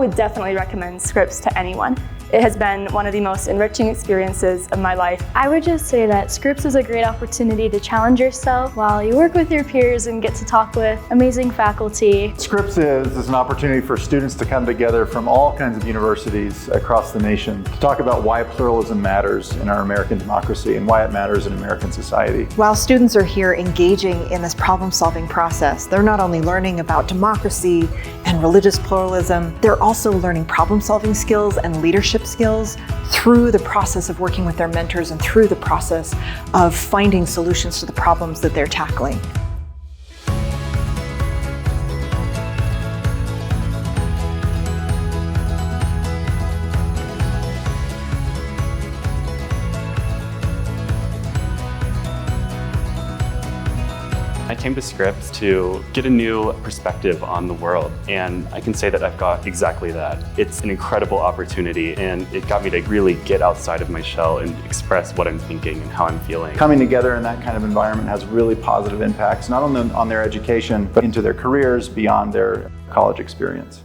would definitely recommend SCRIPS to anyone. It has been one of the most enriching experiences of my life. I would just say that SCRIPS is a great opportunity to challenge yourself while you work with your peers and get to talk with amazing faculty. SCRIPS is an opportunity for students to come together from all kinds of universities across the nation to talk about why pluralism matters in our American democracy and why it matters in American society. While students are here engaging in this problem-solving process, they're not only learning about democracy and religious pluralism, they're also learning problem-solving skills and leadership skills through the process of working with their mentors and through the process of finding solutions to the problems that they're tackling. I came to SCRIPS to get a new perspective on the world, and I can say that I've got exactly that. It's an incredible opportunity, and it got me to really get outside of my shell and express what I'm thinking and how I'm feeling. Coming together in that kind of environment has really positive impacts, not only on their education, but into their careers beyond their college experience.